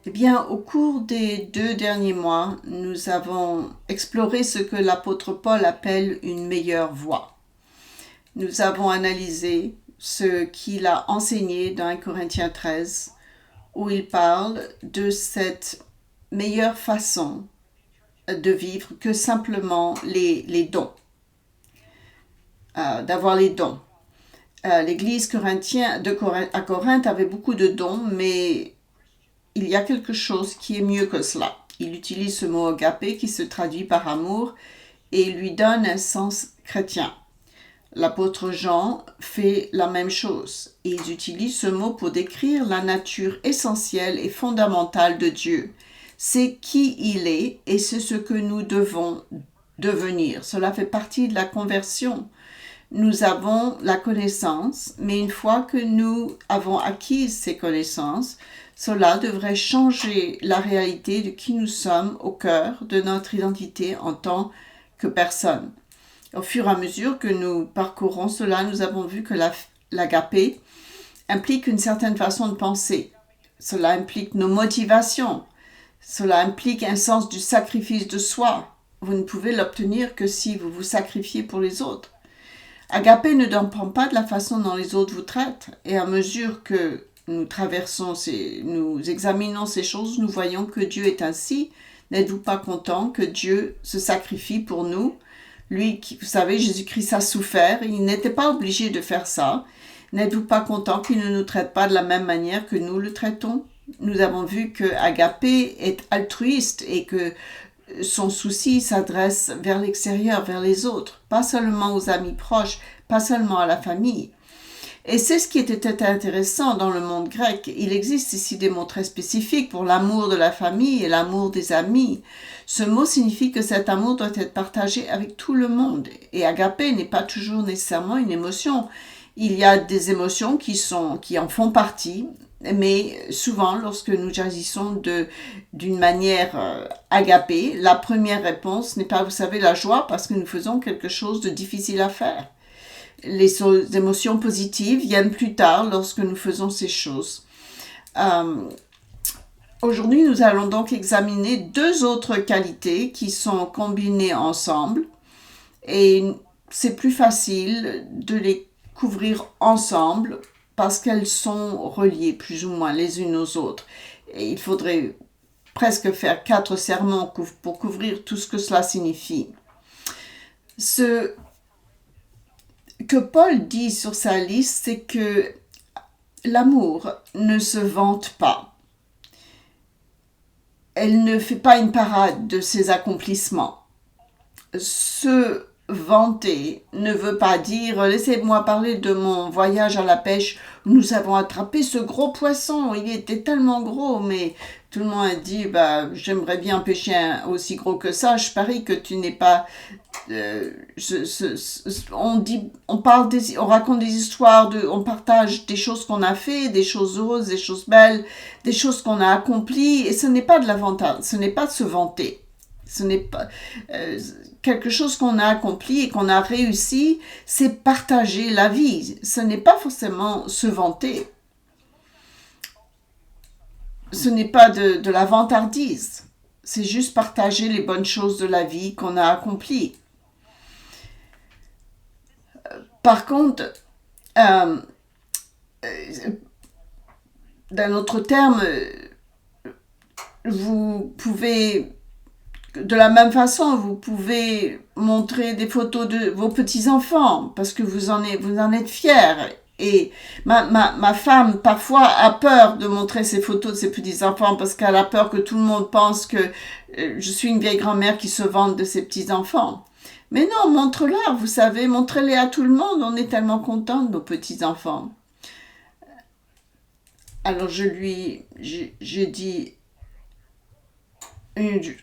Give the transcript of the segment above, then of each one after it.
Eh bien, au cours des 2 derniers mois, nous avons exploré ce que l'apôtre Paul appelle une meilleure voie. Nous avons analysé ce qu'il a enseigné dans 1 Corinthiens 13, où il parle de cette meilleure façon de vivre que simplement les dons, d'avoir les dons. L'église à Corinthe avait beaucoup de dons, mais il y a quelque chose qui est mieux que cela. Il utilise ce mot agapé qui se traduit par amour et il lui donne un sens chrétien. L'apôtre Jean fait la même chose. Ils utilisent ce mot pour décrire la nature essentielle et fondamentale de Dieu. C'est qui il est et c'est ce que nous devons devenir. Cela fait partie de la conversion. Nous avons la connaissance, mais une fois que nous avons acquis ces connaissances, cela devrait changer la réalité de qui nous sommes au cœur de notre identité en tant que personne. Au fur et à mesure que nous parcourons cela, nous avons vu que l'agapé implique une certaine façon de penser. Cela implique nos motivations. Cela implique un sens du sacrifice de soi. Vous ne pouvez l'obtenir que si vous vous sacrifiez pour les autres. Agapé ne dépend pas de la façon dont les autres vous traitent. Et à mesure que nous nous examinons ces choses, nous voyons que Dieu est ainsi. N'êtes-vous pas content que Dieu se sacrifie pour nous? Lui, vous savez, Jésus-Christ a souffert. Il n'était pas obligé de faire ça. N'êtes-vous pas content qu'il ne nous traite pas de la même manière que nous le traitons? Nous avons vu que Agapé est altruiste et que son souci s'adresse vers l'extérieur, vers les autres, pas seulement aux amis proches, pas seulement à la famille. Et c'est ce qui était intéressant dans le monde grec. Il existe ici des mots très spécifiques pour l'amour de la famille et l'amour des amis. Ce mot signifie que cet amour doit être partagé avec tout le monde. Et agapé n'est pas toujours nécessairement une émotion. Il y a des émotions qui en font partie, mais souvent, lorsque nous agissons d'une manière agapée, la première réponse n'est pas, vous savez, la joie parce que nous faisons quelque chose de difficile à faire. Les émotions positives viennent plus tard lorsque nous faisons ces choses. Aujourd'hui, nous allons donc examiner 2 autres qualités qui sont combinées ensemble et c'est plus facile de les couvrir ensemble parce qu'elles sont reliées plus ou moins les unes aux autres. Et il faudrait presque faire 4 sermons pour couvrir tout ce que cela signifie. Ce que Paul dit sur sa liste, c'est que l'amour ne se vante pas. Elle ne fait pas une parade de ses accomplissements. Se vanter ne veut pas dire « laissez-moi parler de mon voyage à la pêche où nous avons attrapé ce gros poisson, il était tellement gros, mais tout le monde a dit j'aimerais bien pêcher un aussi gros que ça, je parie que tu n'es pas... on raconte des histoires, on partage des choses qu'on a fait, des choses heureuses, des choses belles, des choses qu'on a accomplies, et ce n'est pas de la vantard, ce n'est pas de se vanter. Ce n'est pas quelque chose qu'on a accompli et qu'on a réussi, c'est partager la vie. Ce n'est pas forcément se vanter. Ce n'est pas de la vantardise. C'est juste partager les bonnes choses de la vie qu'on a accomplies. Par contre, d'un autre terme, vous pouvez... De la même façon, vous pouvez montrer des photos de vos petits-enfants parce que vous en êtes fiers. Et ma femme, parfois, a peur de montrer ces photos de ses petits-enfants parce qu'elle a peur que tout le monde pense que je suis une vieille grand-mère qui se vante de ses petits-enfants. Mais non, montre-leur, vous savez, montrez-les à tout le monde. On est tellement contents de nos petits-enfants. Alors, j'ai dit...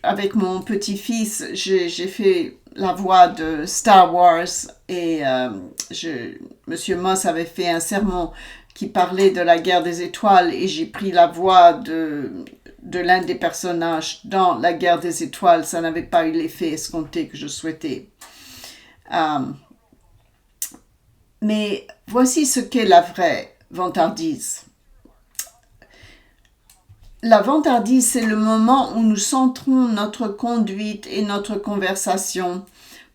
Avec mon petit-fils, j'ai fait la voix de Star Wars et Monsieur Moss avait fait un sermon qui parlait de la guerre des étoiles et j'ai pris la voix de l'un des personnages dans la guerre des étoiles. Ça n'avait pas eu l'effet escompté que je souhaitais. Mais voici ce qu'est la vraie vantardise. La vantardise, c'est le moment où nous centrons notre conduite et notre conversation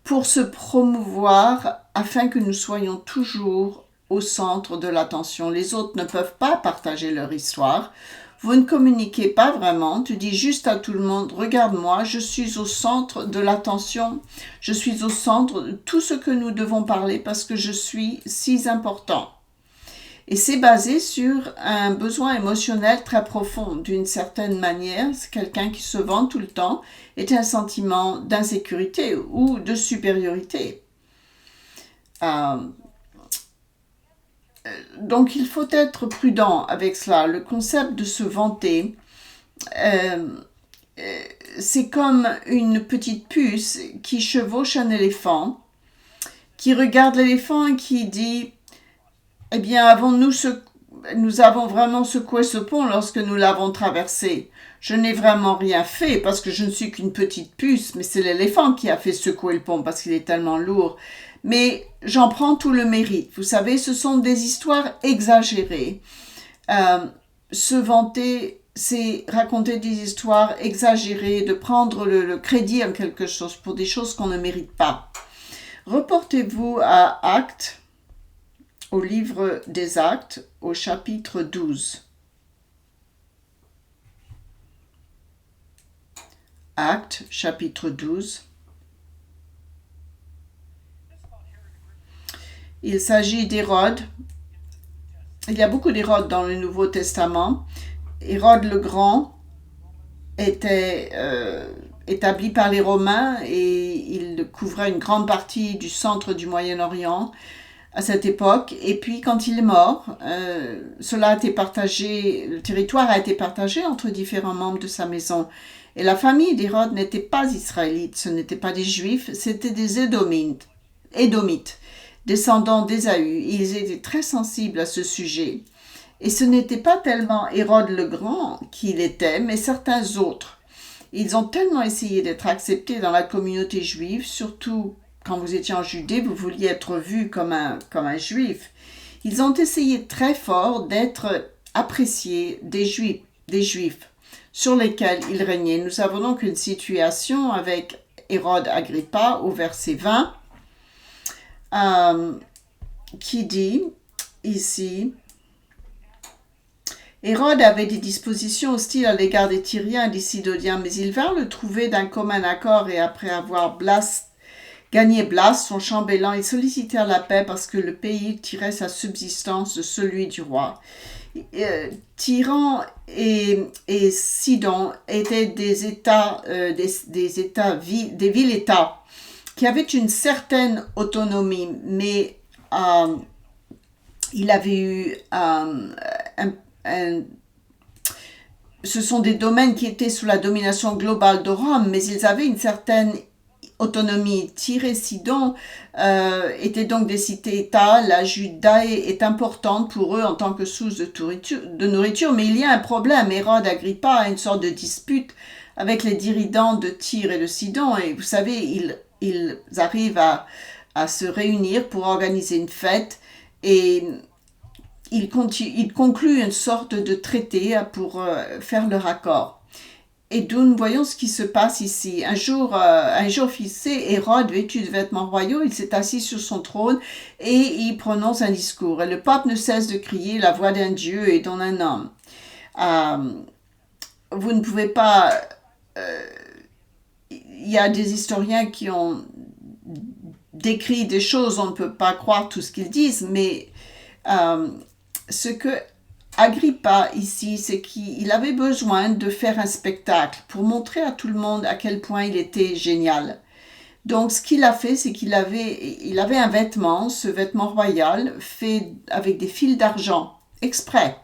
pour se promouvoir afin que nous soyons toujours au centre de l'attention. Les autres ne peuvent pas partager leur histoire. Vous ne communiquez pas vraiment. Tu dis juste à tout le monde, regarde-moi, je suis au centre de l'attention. Je suis au centre de tout ce que nous devons parler parce que je suis si important. Et c'est basé sur un besoin émotionnel très profond. D'une certaine manière, c'est quelqu'un qui se vante tout le temps est un sentiment d'insécurité ou de supériorité. Donc il faut être prudent avec cela. Le concept de se vanter, c'est comme une petite puce qui chevauche un éléphant, qui regarde l'éléphant et qui dit « Eh bien, nous avons vraiment secoué ce pont lorsque nous l'avons traversé. Je n'ai vraiment rien fait parce que je ne suis qu'une petite puce, mais c'est l'éléphant qui a fait secouer le pont parce qu'il est tellement lourd. Mais j'en prends tout le mérite. Vous savez, ce sont des histoires exagérées. Se vanter, c'est raconter des histoires exagérées, de prendre le crédit en quelque chose pour des choses qu'on ne mérite pas. Reportez-vous à Actes, au livre des Actes, au chapitre 12. Actes, chapitre 12. Il s'agit d'Hérode. Il y a beaucoup d'Hérode dans le Nouveau Testament. Hérode le Grand était établi par les Romains et il couvrait une grande partie du centre du Moyen-Orient à cette époque. Et puis quand il est mort, cela a été partagé, le territoire a été partagé entre différents membres de sa maison. Et la famille d'Hérode n'était pas israélite, ce n'étaient pas des Juifs, c'était des Édomites, descendants d'Ésaü. Ils étaient très sensibles à ce sujet. Et ce n'était pas tellement Hérode le Grand qu'il était, mais certains autres. Ils ont tellement essayé d'être acceptés dans la communauté juive, surtout quand vous étiez en Judée, vous vouliez être vu comme un juif. Ils ont essayé très fort d'être appréciés des juifs sur lesquels ils régnaient. Nous avons donc une situation avec Hérode Agrippa au verset 20 qui dit ici: Hérode avait des dispositions hostiles à l'égard des Tyriens et des Sidoniens, mais ils vinrent le trouver d'un commun accord et après avoir gagné Blas, son chambellan, ils sollicitèrent la paix parce que le pays tirait sa subsistance de celui du roi. Tyran et Sidon étaient des villes-États qui avaient une certaine autonomie, mais il avait eu ce sont des domaines qui étaient sous la domination globale de Rome, mais ils avaient une certaine autonomie. Tyr et Sidon étaient donc des cités-États. La Judée est importante pour eux en tant que source de nourriture, mais il y a un problème. Hérode Agrippa a une sorte de dispute avec les dirigeants de Tyr et de Sidon, et vous savez, ils arrivent à se réunir pour organiser une fête, et ils concluent une sorte de traité pour faire leur accord. Et nous voyons ce qui se passe ici. Un jour fixé, Hérode, vêtu de vêtements royaux, il s'est assis sur son trône et il prononce un discours. Et le peuple ne cesse de crier la voix d'un Dieu et d'un homme. Vous ne pouvez pas... Il y a des historiens qui ont décrit des choses, on ne peut pas croire tout ce qu'ils disent, mais ce que Agrippa ici, c'est qu'il avait besoin de faire un spectacle pour montrer à tout le monde à quel point il était génial. Donc ce qu'il a fait, c'est qu'il avait un vêtement, ce vêtement royal, fait avec des fils d'argent, exprès.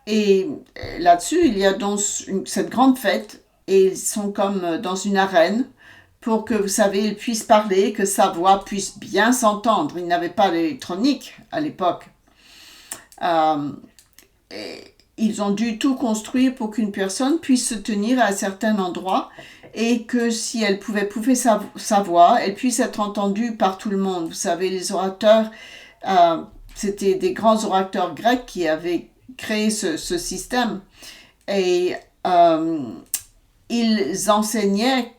Et là-dessus, il y a donc cette grande fête, et ils sont comme dans une arène, pour que, vous savez, il puisse parler, que sa voix puisse bien s'entendre. Il n'avait pas d'électronique à l'époque. Ils ont dû tout construire pour qu'une personne puisse se tenir à un certain endroit et que si elle pouvait sa voix, elle puisse être entendue par tout le monde. Vous savez, les orateurs, c'était des grands orateurs grecs qui avaient créé ce système. Et ils enseignaient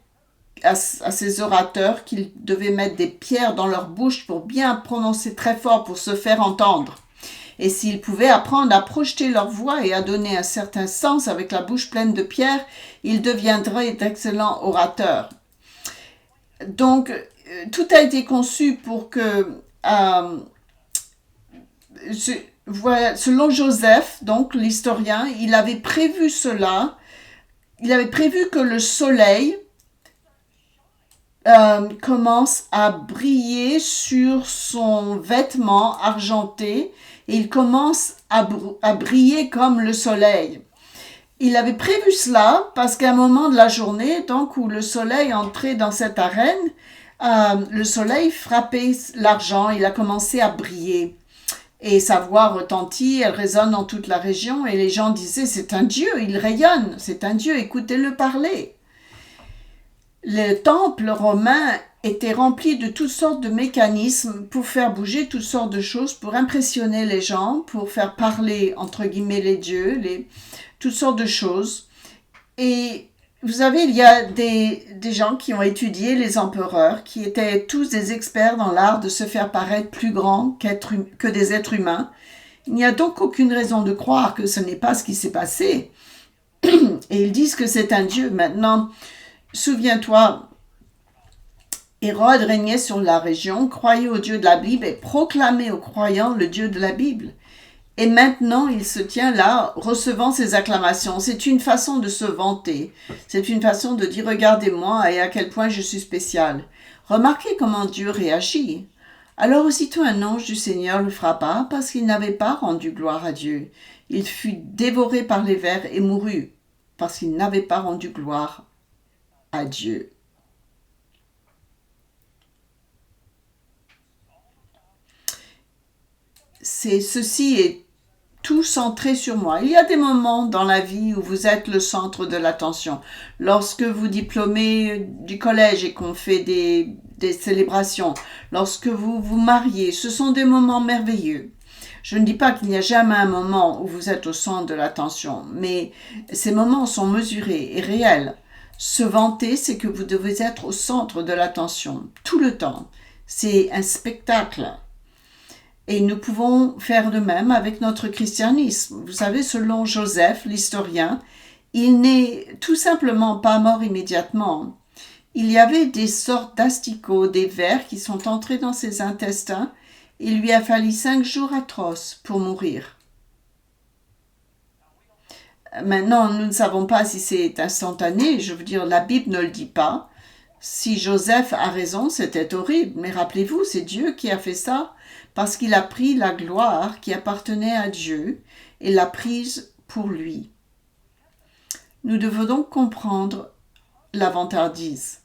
à ces orateurs qu'ils devaient mettre des pierres dans leur bouche pour bien prononcer très fort, pour se faire entendre. Et s'ils pouvaient apprendre à projeter leur voix et à donner un certain sens avec la bouche pleine de pierres, ils deviendraient d'excellents orateurs. Donc, tout a été conçu pour que, selon Joseph, donc l'historien, il avait prévu cela. Il avait prévu que le soleil commence à briller sur son vêtement argenté et il commence à briller comme le soleil. Il avait prévu cela parce qu'à un moment de la journée, donc où le soleil entrait dans cette arène, le soleil frappait l'argent, il a commencé à briller. Et sa voix retentit, elle résonne dans toute la région et les gens disaient « c'est un dieu, il rayonne, c'est un dieu, écoutez-le parler ». Le temple romain était rempli de toutes sortes de mécanismes pour faire bouger toutes sortes de choses, pour impressionner les gens, pour faire parler, entre guillemets, les dieux, toutes sortes de choses. Et vous savez, il y a des gens qui ont étudié les empereurs, qui étaient tous des experts dans l'art de se faire paraître plus grands que des êtres humains. Il n'y a donc aucune raison de croire que ce n'est pas ce qui s'est passé. Et ils disent que c'est un dieu. Maintenant, souviens-toi, Hérode régnait sur la région, croyait au Dieu de la Bible et proclamait aux croyants le Dieu de la Bible. Et maintenant, il se tient là, recevant ses acclamations. C'est une façon de se vanter. C'est une façon de dire « Regardez-moi et à quel point je suis spécial ». Remarquez comment Dieu réagit. Alors aussitôt un ange du Seigneur le frappa parce qu'il n'avait pas rendu gloire à Dieu. Il fut dévoré par les vers et mourut parce qu'il n'avait pas rendu gloire à Dieu. Ceci est tout centré sur moi. Il y a des moments dans la vie où vous êtes le centre de l'attention. Lorsque vous diplômez du collège et qu'on fait des célébrations, lorsque vous vous mariez, ce sont des moments merveilleux. Je ne dis pas qu'il n'y a jamais un moment où vous êtes au centre de l'attention, mais ces moments sont mesurés et réels. Se vanter, c'est que vous devez être au centre de l'attention, tout le temps. C'est un spectacle. Et nous pouvons faire de même avec notre christianisme. Vous savez, selon Joseph, l'historien, il n'est tout simplement pas mort immédiatement. Il y avait des sortes d'asticots, des vers qui sont entrés dans ses intestins. Il lui a fallu 5 jours atroces pour mourir. Maintenant, nous ne savons pas si c'est instantané. Je veux dire, la Bible ne le dit pas. Si Joseph a raison, c'était horrible. Mais rappelez-vous, c'est Dieu qui a fait ça parce qu'il a pris la gloire qui appartenait à Dieu et l'a prise pour lui. Nous devons donc comprendre la vantardise.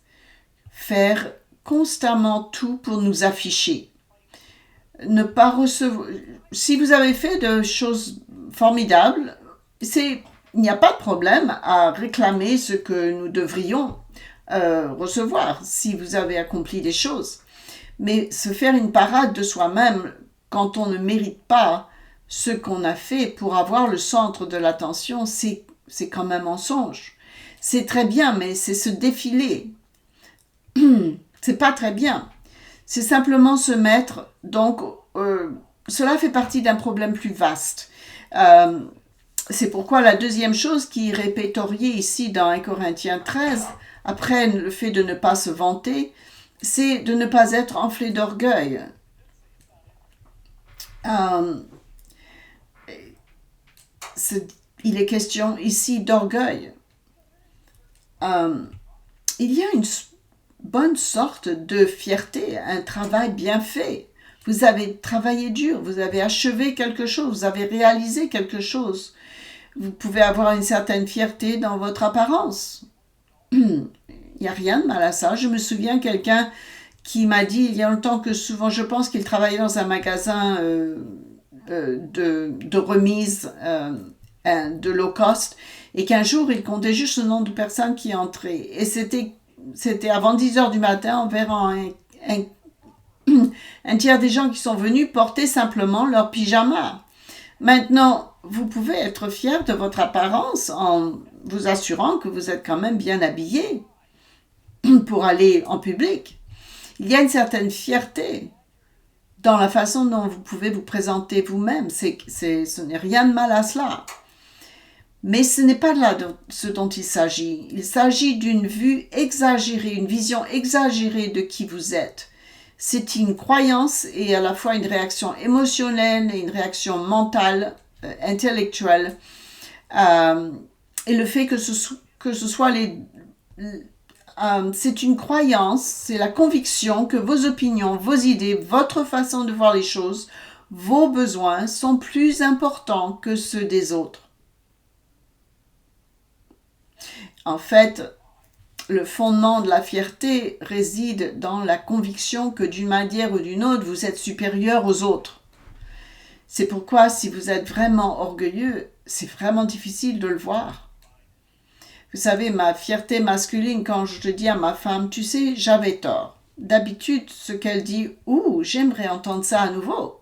Faire constamment tout pour nous afficher. Ne pas recevoir. Si vous avez fait de choses formidables, il n'y a pas de problème à réclamer ce que nous devrions recevoir si vous avez accompli des choses. Mais se faire une parade de soi-même quand on ne mérite pas ce qu'on a fait pour avoir le centre de l'attention, c'est comme un mensonge. C'est très bien, mais c'est se défiler. C'est pas très bien. C'est simplement se mettre. Donc, cela fait partie d'un problème plus vaste. C'est pourquoi la deuxième chose qui est répertoriée ici dans 1 Corinthiens 13, après le fait de ne pas se vanter, c'est de ne pas être enflé d'orgueil. Il est question ici d'orgueil. Il y a une bonne sorte de fierté, un travail bien fait. Vous avez travaillé dur, vous avez achevé quelque chose, vous avez réalisé quelque chose. Vous pouvez avoir une certaine fierté dans votre apparence. Il n'y a rien de mal à ça. Je me souviens quelqu'un qui m'a dit il y a longtemps que souvent, je pense qu'il travaillait dans un magasin de remise de low cost et qu'un jour, il comptait juste le nombre de personnes qui entraient. Et c'était avant 10 heures du matin, envers un tiers des gens qui sont venus porter simplement leur pyjama. Maintenant, vous pouvez être fier de votre apparence en vous assurant que vous êtes quand même bien habillé pour aller en public. Il y a une certaine fierté dans la façon dont vous pouvez vous présenter vous-même. Ce n'est rien de mal à cela. Mais ce n'est pas là ce dont il s'agit. Il s'agit d'une vue exagérée, une vision exagérée de qui vous êtes. C'est une croyance et à la fois une réaction émotionnelle et une réaction mentale, intellectuelle. Et le fait que ce soit c'est une croyance, c'est la conviction que vos opinions, vos idées, votre façon de voir les choses, vos besoins sont plus importants que ceux des autres. En fait, le fondement de la fierté réside dans la conviction que d'une manière ou d'une autre, vous êtes supérieur aux autres. C'est pourquoi si vous êtes vraiment orgueilleux, c'est vraiment difficile de le voir. Vous savez, ma fierté masculine, quand je dis à ma femme, tu sais, j'avais tort. D'habitude, ce qu'elle dit, j'aimerais entendre ça à nouveau.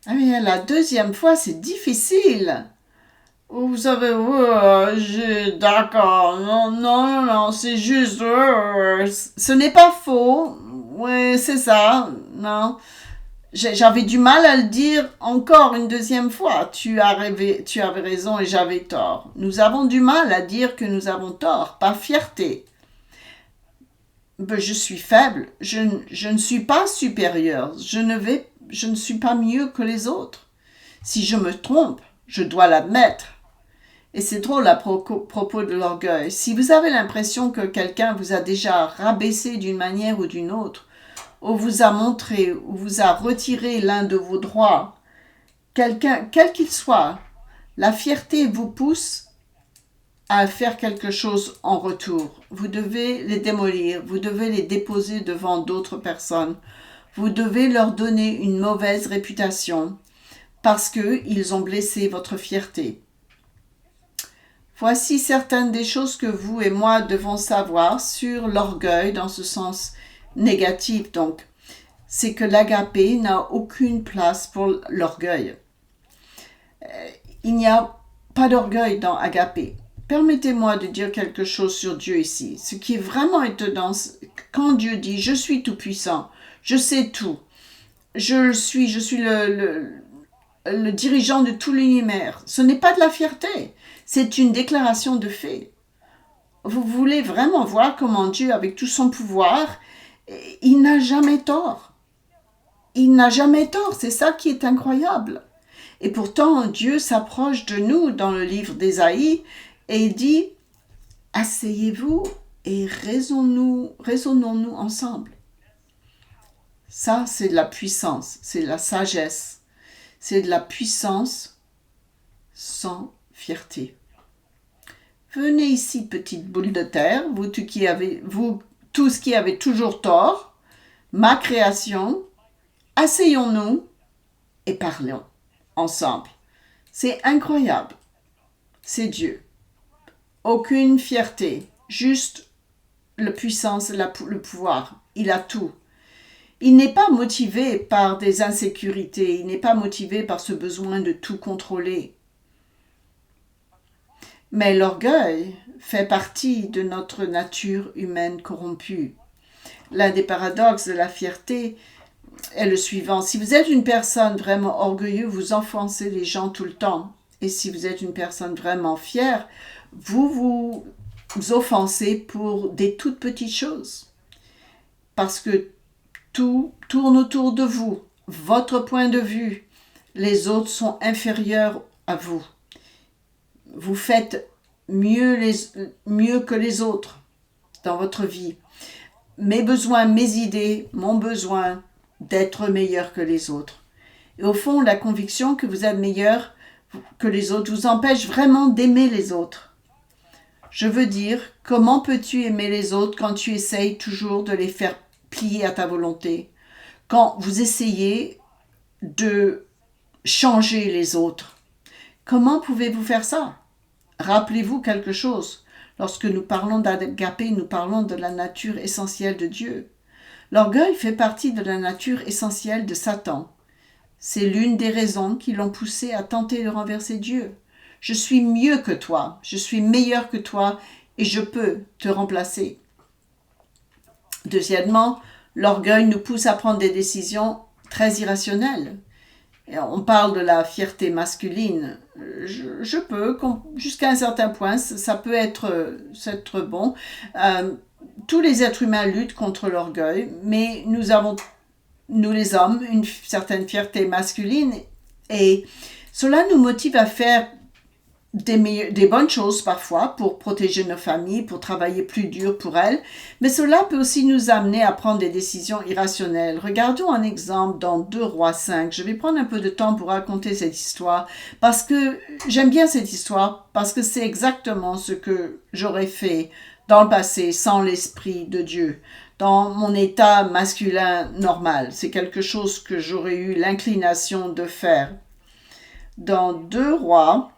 Ah mais la deuxième fois, c'est difficile. Vous savez, d'accord, non, c'est juste, ce n'est pas faux, oui, c'est ça, non. J'avais du mal à le dire encore une deuxième fois. Tu avais raison et j'avais tort. Nous avons du mal à dire que nous avons tort, par fierté. Je suis faible, je ne suis pas supérieur, je ne suis pas mieux que les autres. Si je me trompe, je dois l'admettre. Et c'est drôle à propos de l'orgueil. Si vous avez l'impression que quelqu'un vous a déjà rabaissé d'une manière ou d'une autre, ou vous a montré, ou vous a retiré l'un de vos droits, quel qu'il soit, la fierté vous pousse à faire quelque chose en retour. Vous devez les démolir, vous devez les déposer devant d'autres personnes. Vous devez leur donner une mauvaise réputation parce qu'ils ont blessé votre fierté. Voici certaines des choses que vous et moi devons savoir sur l'orgueil dans ce sens négatif. Donc, c'est que l'agapé n'a aucune place pour l'orgueil. Il n'y a pas d'orgueil dans agapé. Permettez-moi de dire quelque chose sur Dieu ici. Ce qui est vraiment étonnant, quand Dieu dit « Je suis tout-puissant, je sais tout, je suis le dirigeant de tout l'univers », ce n'est pas de la fierté. C'est une déclaration de fait. Vous voulez vraiment voir comment Dieu, avec tout son pouvoir, il n'a jamais tort. Il n'a jamais tort, c'est ça qui est incroyable. Et pourtant, Dieu s'approche de nous dans le livre d'Ésaïe et il dit « Asseyez-vous et raisonnons-nous ensemble ». Ça, c'est de la puissance, c'est de la sagesse, c'est de la puissance sans fierté. Venez ici, petite boule de terre, vous tous qui avez toujours tort, ma création, asseyons-nous et parlons ensemble. C'est incroyable. C'est Dieu. Aucune fierté, juste la puissance, le pouvoir. Il a tout. Il n'est pas motivé par des insécurités, il n'est pas motivé par ce besoin de tout contrôler. Mais l'orgueil fait partie de notre nature humaine corrompue. L'un des paradoxes de la fierté est le suivant. Si vous êtes une personne vraiment orgueilleuse, vous offensez les gens tout le temps. Et si vous êtes une personne vraiment fière, vous offensez pour des toutes petites choses. Parce que tout tourne autour de vous, votre point de vue. Les autres sont inférieurs à vous. Vous faites mieux que les autres dans votre vie. Mes besoins, mes idées, mon besoin d'être meilleur que les autres. Et au fond, la conviction que vous êtes meilleur que les autres vous empêche vraiment d'aimer les autres. Je veux dire, comment peux-tu aimer les autres quand tu essayes toujours de les faire plier à ta volonté? Quand vous essayez de changer les autres? Comment pouvez-vous faire ça? Rappelez-vous quelque chose. Lorsque nous parlons d'agapé, nous parlons de la nature essentielle de Dieu. L'orgueil fait partie de la nature essentielle de Satan. C'est l'une des raisons qui l'ont poussé à tenter de renverser Dieu. Je suis mieux que toi, je suis meilleur que toi et je peux te remplacer. Deuxièmement, l'orgueil nous pousse à prendre des décisions très irrationnelles. Et on parle de la fierté masculine. Je peux, jusqu'à un certain point, ça peut être bon. Tous les êtres humains luttent contre l'orgueil, mais nous avons, nous les hommes, une certaine fierté masculine et cela nous motive à faire des bonnes choses parfois pour protéger nos familles, pour travailler plus dur pour elles, mais cela peut aussi nous amener à prendre des décisions irrationnelles. Regardons un exemple dans 2 Rois 5. Je vais prendre un peu de temps pour raconter cette histoire parce que j'aime bien cette histoire parce que c'est exactement ce que j'aurais fait dans le passé sans l'Esprit de Dieu. Dans mon état masculin normal, c'est quelque chose que j'aurais eu l'inclination de faire. Dans 2 Rois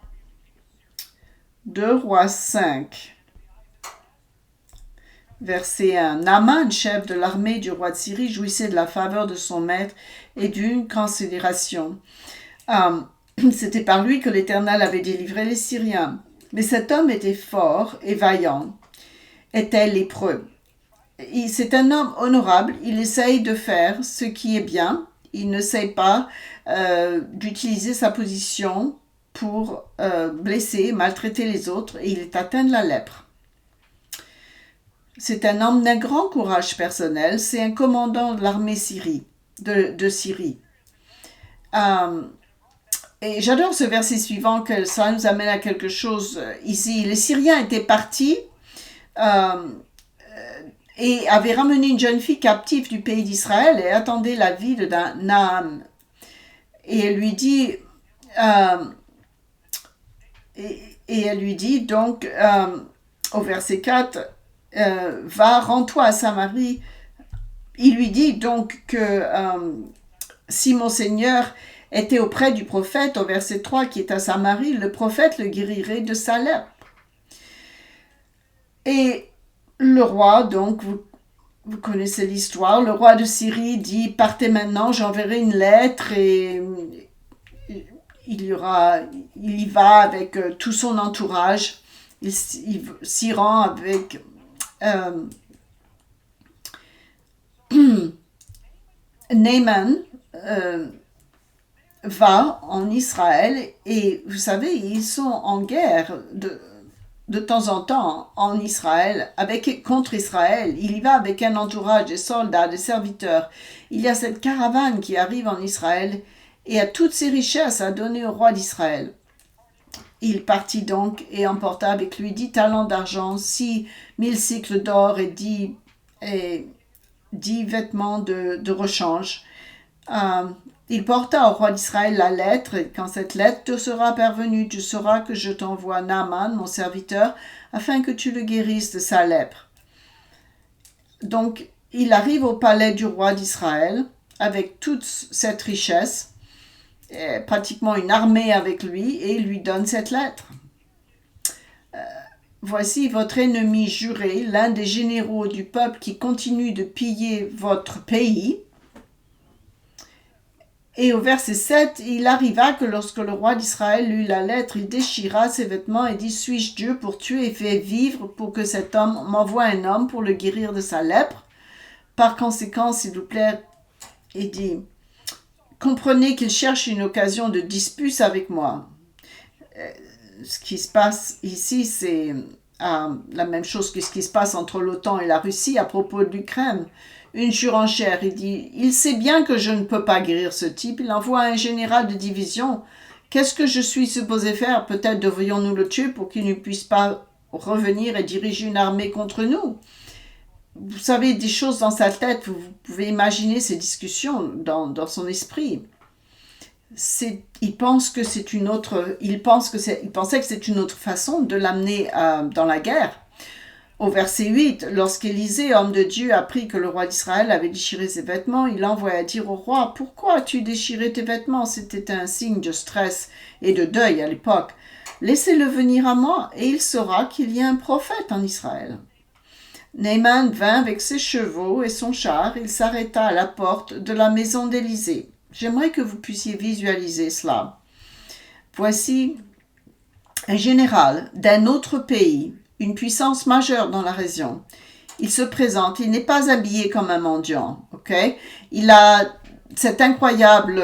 5, verset 1. Naaman, chef de l'armée du roi de Syrie, jouissait de la faveur de son maître et d'une considération. C'était par lui que l'Éternel avait délivré les Syriens. Mais cet homme était fort et vaillant, était lépreux. C'est un homme honorable, il essaye de faire ce qui est bien, il ne sait pas d'utiliser sa position pour blesser, maltraiter les autres, et il est atteint de la lèpre. C'est un homme d'un grand courage personnel, c'est un commandant de l'armée de Syrie. Et j'adore ce verset suivant, que ça nous amène à quelque chose ici. Les Syriens étaient partis et avaient ramené une jeune fille captive du pays d'Israël et attendaient la vie de Naaman. Et elle lui dit... Et elle lui dit donc au verset 4, va, rends-toi à Samarie. Il lui dit donc que si mon Seigneur était auprès du prophète, au verset 3, qui est à Samarie, le prophète le guérirait de sa lèpre. Et le roi, donc, vous connaissez l'histoire, le roi de Syrie dit, partez maintenant, j'enverrai une lettre et... Il y va avec tout son entourage. Il s'y rend avec Naaman va en Israël et vous savez, ils sont en guerre de temps en temps en Israël, contre Israël. Il y va avec un entourage, des soldats, des serviteurs. Il y a cette caravane qui arrive en Israël et a toutes ses richesses à donner au roi d'Israël. Il partit donc et emporta avec lui 10 talents d'argent, 6 000 cycles d'or et 10 vêtements de rechange. Il porta au roi d'Israël la lettre, et quand cette lettre te sera parvenue, tu sauras que je t'envoie Naaman, mon serviteur, afin que tu le guérisses de sa lèpre. Donc, il arrive au palais du roi d'Israël avec toute cette richesse, pratiquement une armée avec lui, et il lui donne cette lettre. Voici votre ennemi juré, l'un des généraux du peuple qui continue de piller votre pays. Et au verset 7, il arriva que lorsque le roi d'Israël lut la lettre, il déchira ses vêtements et dit, suis-je Dieu pour tuer et faire vivre pour que cet homme m'envoie un homme pour le guérir de sa lèpre? Par conséquent, s'il vous plaît, il dit, comprenez qu'il cherche une occasion de dispute avec moi. Ce qui se passe ici, c'est la même chose que ce qui se passe entre l'OTAN et la Russie à propos de l'Ukraine. Une surenchère, il dit, il sait bien que je ne peux pas guérir ce type, il envoie un général de division. Qu'est-ce que je suis supposé faire? Peut-être devrions-nous le tuer pour qu'il ne puisse pas revenir et diriger une armée contre nous. Vous savez, des choses dans sa tête, vous pouvez imaginer ces discussions dans son esprit. Il pensait que c'est une autre façon de l'amener dans la guerre. Au verset 8, lorsqu'Élisée, homme de Dieu, apprit que le roi d'Israël avait déchiré ses vêtements, il envoya dire au roi, « Pourquoi as-tu déchiré tes vêtements ?» C'était un signe de stress et de deuil à l'époque. « Laissez-le venir à moi, et il saura qu'il y a un prophète en Israël. » Naaman vint avec ses chevaux et son char, il s'arrêta à la porte de la maison d'Élisée. J'aimerais que vous puissiez visualiser cela. Voici un général d'un autre pays, une puissance majeure dans la région. Il se présente, il n'est pas habillé comme un mendiant, ok? Il a cette incroyable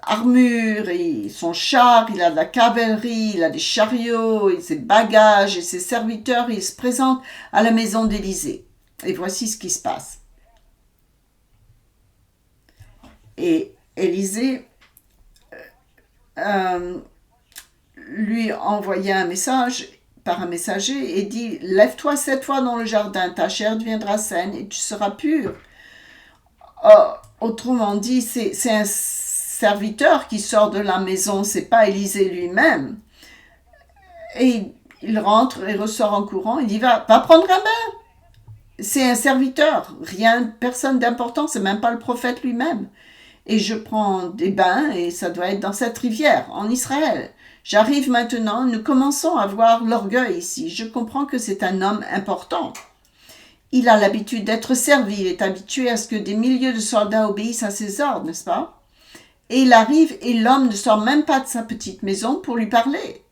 armure, et son char, il a de la cavalerie, il a des chariots, et ses bagages et ses serviteurs. Il se présente à la maison d'Élysée. Et voici ce qui se passe. Et Élysée lui envoyait un message par un messager et dit « Lève-toi 7 fois dans le jardin, ta chair deviendra saine et tu seras pur. » Autrement dit, c'est un serviteur qui sort de la maison, c'est pas Élysée lui-même. Et il rentre et ressort en courant, il dit va prendre un bain. C'est un serviteur, personne d'important, c'est même pas le prophète lui-même. Et je prends des bains et ça doit être dans cette rivière, en Israël. J'arrive maintenant, nous commençons à voir l'orgueil ici. Je comprends que c'est un homme important. Il a l'habitude d'être servi, il est habitué à ce que des milliers de soldats obéissent à ses ordres, n'est-ce pas? Et il arrive et l'homme ne sort même pas de sa petite maison pour lui parler.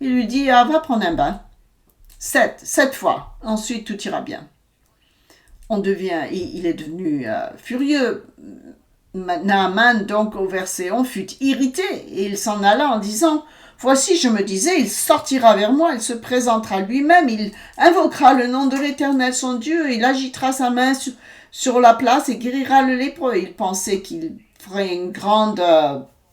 Il lui dit, va prendre un bain. 7 fois. Ensuite, tout ira bien. Il est devenu furieux. Naaman, donc au verset 11, fut irrité et il s'en alla en disant « Voici, je me disais, il sortira vers moi, il se présentera lui-même, il invoquera le nom de l'Éternel son Dieu, il agitera sa main sur la place et guérira le lépreux. » Il pensait qu'il ferait une grande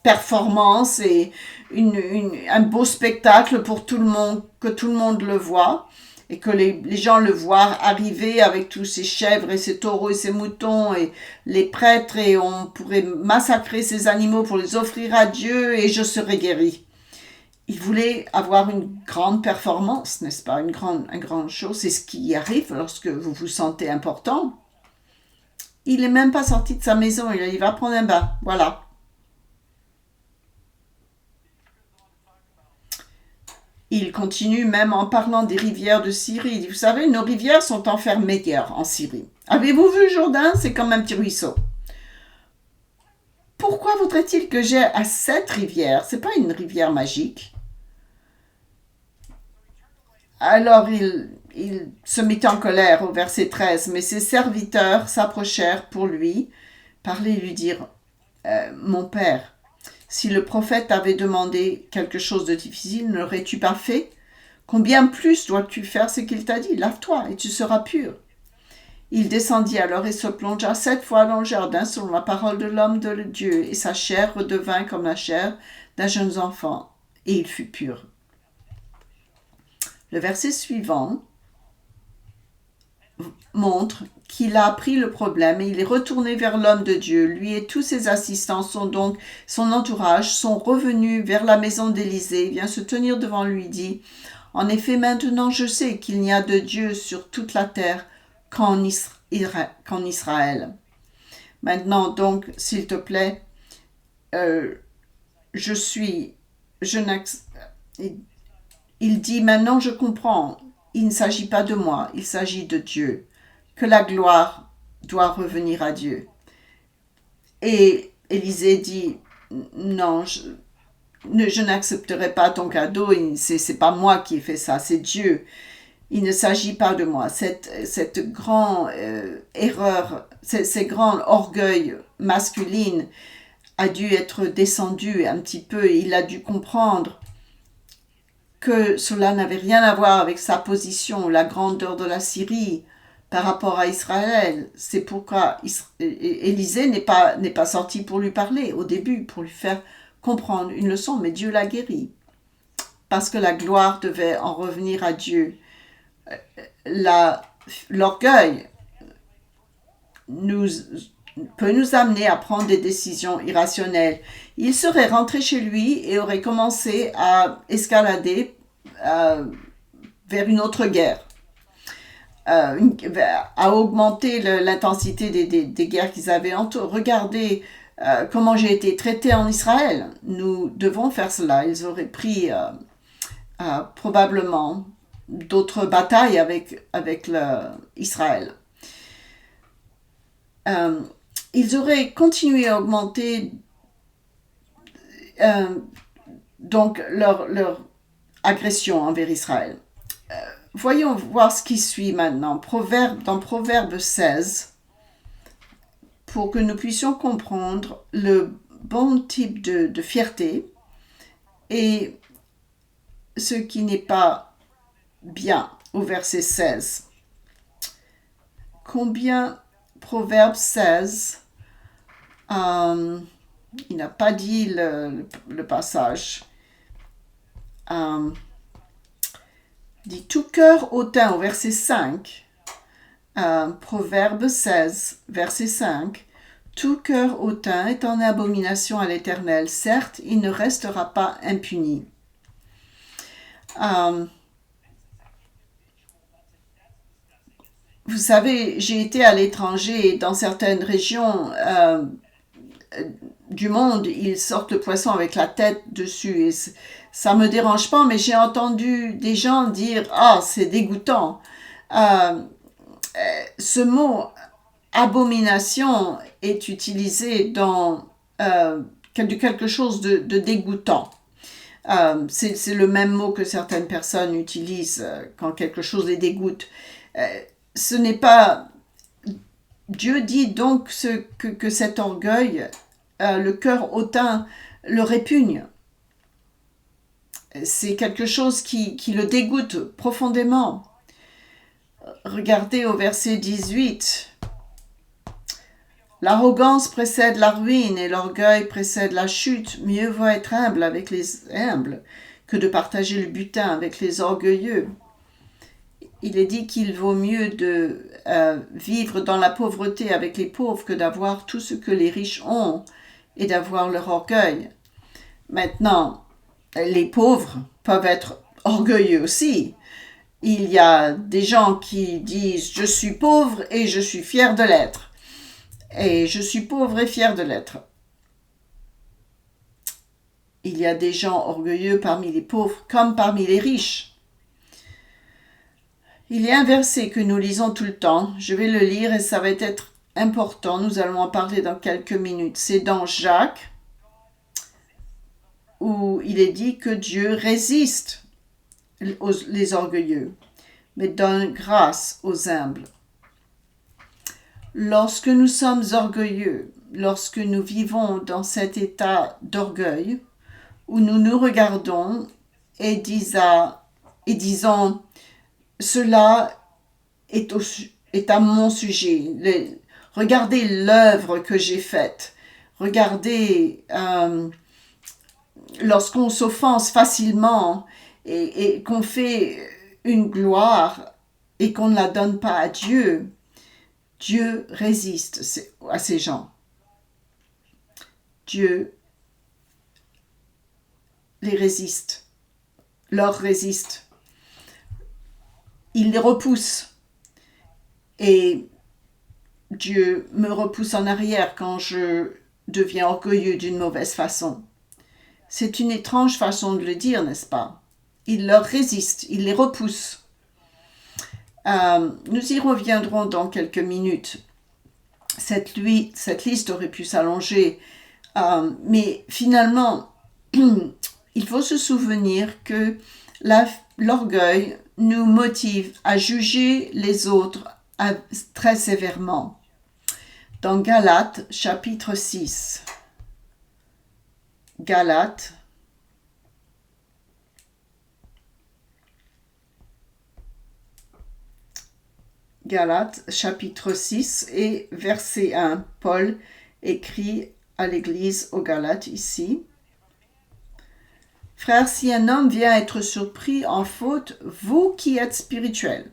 performance et un beau spectacle pour tout le monde, que tout le monde le voit. Et que les gens le voient arriver avec tous ces chèvres et ces taureaux et ces moutons et les prêtres, et on pourrait massacrer ces animaux pour les offrir à Dieu et je serai guéri. Il voulait avoir une grande performance, n'est-ce pas? Une grande chose. C'est ce qui arrive lorsque vous vous sentez important. Il n'est même pas sorti de sa maison, il va prendre un bain. Voilà. Il continue même en parlant des rivières de Syrie. Il dit, vous savez, nos rivières sont enfermées en Syrie. Avez-vous vu Jourdain? C'est comme un petit ruisseau. Pourquoi voudrait-il que j'aie à cette rivière? C'est pas une rivière magique. Alors il se mit en colère au verset 13, mais ses serviteurs s'approchèrent pour lui, parler et lui dire, mon père, si le prophète avait demandé quelque chose de difficile, ne l'aurais-tu pas fait? Combien plus dois-tu faire ce qu'il t'a dit? Lave-toi et tu seras pur. Il descendit alors et se plongea 7 fois dans le jardin selon la parole de l'homme de Dieu, et sa chair redevint comme la chair d'un jeune enfant, et il fut pur. Le verset suivant montre qu'il a appris le problème et il est retourné vers l'homme de Dieu. Lui et tous ses assistants son entourage sont revenus vers la maison d'Élysée. Il vient se tenir devant lui, dit « En effet, maintenant je sais qu'il n'y a de Dieu sur toute la terre qu'en Israël. Maintenant donc, s'il te plaît, il dit « Maintenant je comprends, il ne s'agit pas de moi, il s'agit de Dieu. » Que la gloire doit revenir à Dieu. Et Élysée dit, non, je n'accepterai pas ton cadeau, c'est pas moi qui ai fait ça, c'est Dieu. Il ne s'agit pas de moi. Cette grande erreur, ces grands orgueil masculine a dû être descendu un petit peu. Il a dû comprendre que cela n'avait rien à voir avec sa position, la grandeur de la Syrie, par rapport à Israël. C'est pourquoi Élysée n'est pas sorti pour lui parler au début, pour lui faire comprendre une leçon, mais Dieu l'a guéri. Parce que la gloire devait en revenir à Dieu. L'orgueil peut nous amener à prendre des décisions irrationnelles. Il serait rentré chez lui et aurait commencé à escalader vers une autre guerre. À augmenter l'intensité des guerres qu'ils avaient entre eux. Regardez comment j'ai été traité en Israël. Nous devons faire cela. Ils auraient pris probablement d'autres batailles avec Israël. Ils auraient continué à augmenter donc leur agression envers Israël. Voyons voir ce qui suit maintenant. Dans Proverbe 16, pour que nous puissions comprendre le bon type de fierté et ce qui n'est pas bien au verset 16. Combien Proverbe 16, il n'a pas dit le passage, dit tout cœur hautain au verset 5, Proverbe 16, verset 5, tout cœur hautain est en abomination à l'Éternel, certes, il ne restera pas impuni. Vous savez, j'ai été à l'étranger, dans certaines régions du monde, ils sortent le poisson avec la tête dessus. Et ça me dérange pas, mais j'ai entendu des gens dire « Ah, c'est dégoûtant ». Ce mot « abomination » est utilisé dans quelque chose de dégoûtant. C'est le même mot que certaines personnes utilisent quand quelque chose les dégoûte. Ce n'est pas... Dieu dit donc que cet orgueil, le cœur hautain, le répugne. C'est quelque chose qui le dégoûte profondément. Regardez au verset 18. L'arrogance précède la ruine et l'orgueil précède la chute. Mieux vaut être humble avec les humbles que de partager le butin avec les orgueilleux. Il est dit qu'il vaut mieux de vivre dans la pauvreté avec les pauvres que d'avoir tout ce que les riches ont et d'avoir leur orgueil. Maintenant, les pauvres peuvent être orgueilleux aussi. Il y a des gens qui disent « je suis pauvre et je suis fier de l'être ». Et je suis pauvre et fier de l'être. Il y a des gens orgueilleux parmi les pauvres comme parmi les riches. Il y a un verset que nous lisons tout le temps. Je vais le lire et ça va être important. Nous allons en parler dans quelques minutes. C'est dans Jacques où il est dit que Dieu résiste les orgueilleux, mais donne grâce aux humbles. Lorsque nous sommes orgueilleux, lorsque nous vivons dans cet état d'orgueil, où nous nous regardons et disons « Cela est à mon sujet. Regardez l'œuvre que j'ai faite. Regardez lorsqu'on s'offense facilement et qu'on fait une gloire et qu'on ne la donne pas à Dieu. Dieu résiste à ces gens. Dieu les résiste, leur résiste. Il les repousse. Et Dieu me repousse en arrière quand je deviens orgueilleux d'une mauvaise façon. C'est une étrange façon de le dire, n'est-ce pas? Il leur résiste, il les repousse. Nous y reviendrons dans quelques minutes. Cette liste aurait pu s'allonger, mais finalement, il faut se souvenir que l'orgueil nous motive à juger les autres très sévèrement. Dans Galates, chapitre 6. Galates, chapitre 6 et verset 1. Paul écrit à l'église aux Galates ici. Frères, si un homme vient être surpris en faute, vous qui êtes spirituels,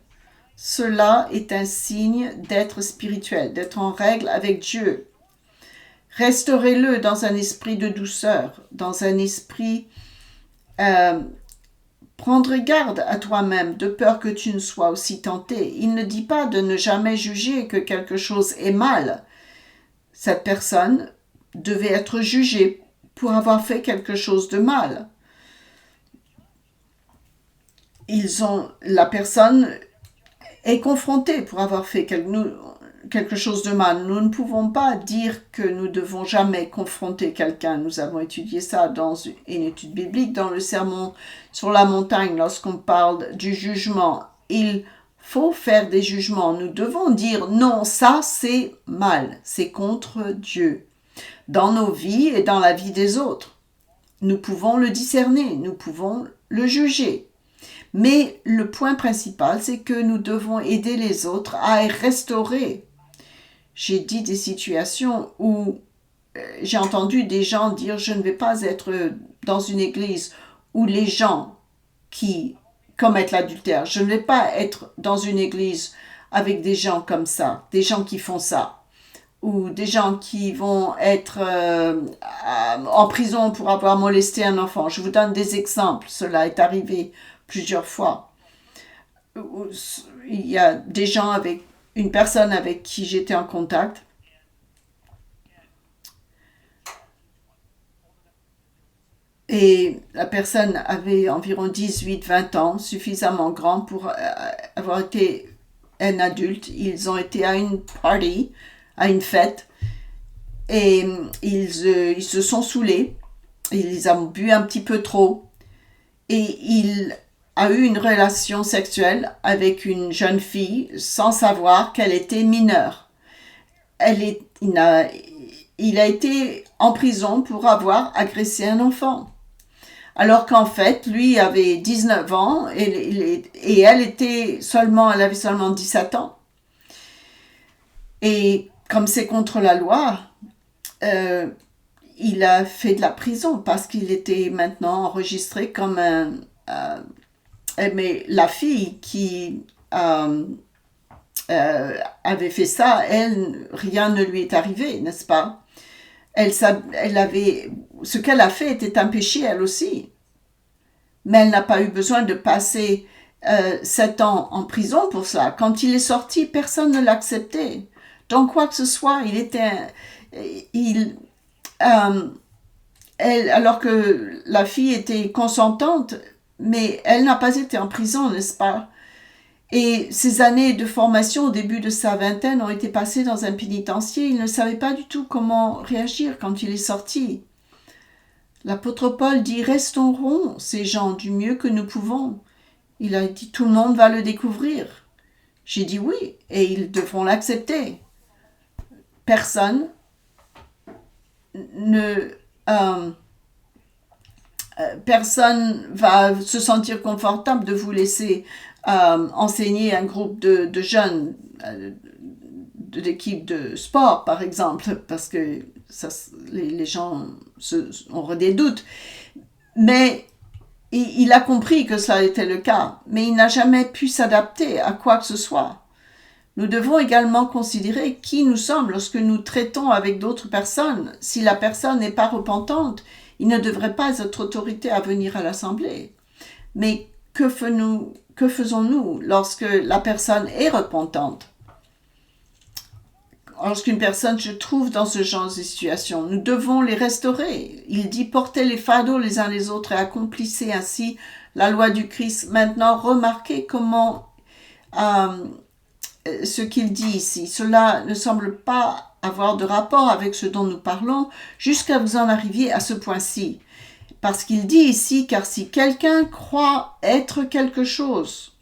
cela est un signe d'être spirituel, d'être en règle avec Dieu. Restaurez-le dans un esprit de douceur, dans un esprit prendre garde à toi-même, de peur que tu ne sois aussi tenté. Il ne dit pas de ne jamais juger que quelque chose est mal. Cette personne devait être jugée pour avoir fait quelque chose de mal. La personne est confrontée pour avoir fait quelque chose de mal. Nous ne pouvons pas dire que nous devons jamais confronter quelqu'un. Nous avons étudié ça dans une étude biblique, dans le sermon sur la montagne, lorsqu'on parle du jugement. Il faut faire des jugements. Nous devons dire non, ça c'est mal, c'est contre Dieu. Dans nos vies et dans la vie des autres, nous pouvons le discerner, nous pouvons le juger. Mais le point principal, c'est que nous devons aider les autres à restaurer. J'ai dit des situations où j'ai entendu des gens dire « Je ne vais pas être dans une église où les gens qui commettent l'adultère. Je ne vais pas être dans une église avec des gens comme ça, des gens qui font ça. » Ou des gens qui vont être en prison pour avoir molesté un enfant. Je vous donne des exemples. Cela est arrivé plusieurs fois. Il y a des gens avec une personne avec qui j'étais en contact. Et la personne avait environ 18-20 ans, suffisamment grand pour avoir été un adulte. Ils ont été à une party, à une fête, et ils se sont saoulés. Ils ont bu un petit peu trop. Et il a eu une relation sexuelle avec une jeune fille sans savoir qu'elle était mineure. Il a été en prison pour avoir agressé un enfant. Alors qu'en fait, lui avait 19 ans et elle avait seulement 17 ans. Et comme c'est contre la loi, il a fait de la prison parce qu'il était maintenant enregistré comme mais la fille qui avait fait ça, elle, rien ne lui est arrivé, n'est-ce pas? Ce qu'elle a fait était un péché, elle aussi. Mais elle n'a pas eu besoin de passer 7 ans en prison pour cela. Quand il est sorti, personne ne l'acceptait. Donc, quoi que ce soit, alors que la fille était consentante, mais elle n'a pas été en prison, n'est-ce pas? Et ces années de formation au début de sa vingtaine ont été passées dans un pénitencier. Il ne savait pas du tout comment réagir quand il est sorti. L'apôtre Paul dit « Restaurons ces gens du mieux que nous pouvons ». Il a dit « Tout le monde va le découvrir ». J'ai dit « Oui, et ils devront l'accepter ». Personne va se sentir confortable de vous laisser enseigner un groupe de jeunes de l'équipe de sport, par exemple, parce que les gens auraient des doutes. Mais il a compris que cela était le cas, mais il n'a jamais pu s'adapter à quoi que ce soit. Nous devons également considérer qui nous sommes lorsque nous traitons avec d'autres personnes. Si la personne n'est pas repentante, il ne devrait pas être autorité à venir à l'assemblée. Mais que faisons-nous lorsque la personne est repentante? Lorsqu'une personne se trouve dans ce genre de situation, nous devons les restaurer. Il dit « Portez les fardeaux les uns les autres et accomplissez ainsi la loi du Christ ». Maintenant, remarquez comment ce qu'il dit ici. Cela ne semble pas avoir de rapport avec ce dont nous parlons jusqu'à vous en arriviez à ce point-ci. Parce qu'il dit ici « Car si quelqu'un croit être quelque chose,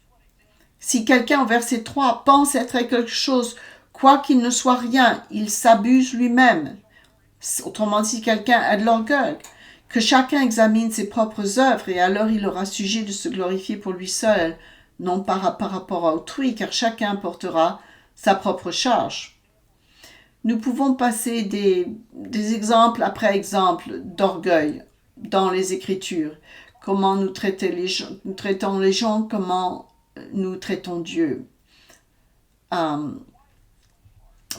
si quelqu'un au verset 3 pense être quelque chose, quoi qu'il ne soit rien, il s'abuse lui-même. » Autrement dit, si quelqu'un a de l'orgueil, que chacun examine ses propres œuvres et alors il aura sujet de se glorifier pour lui seul, non pas par rapport à autrui, car chacun portera sa propre charge. Nous pouvons passer des exemples après exemples d'orgueil dans les Écritures. Comment nous traitons les gens, comment nous traitons Dieu.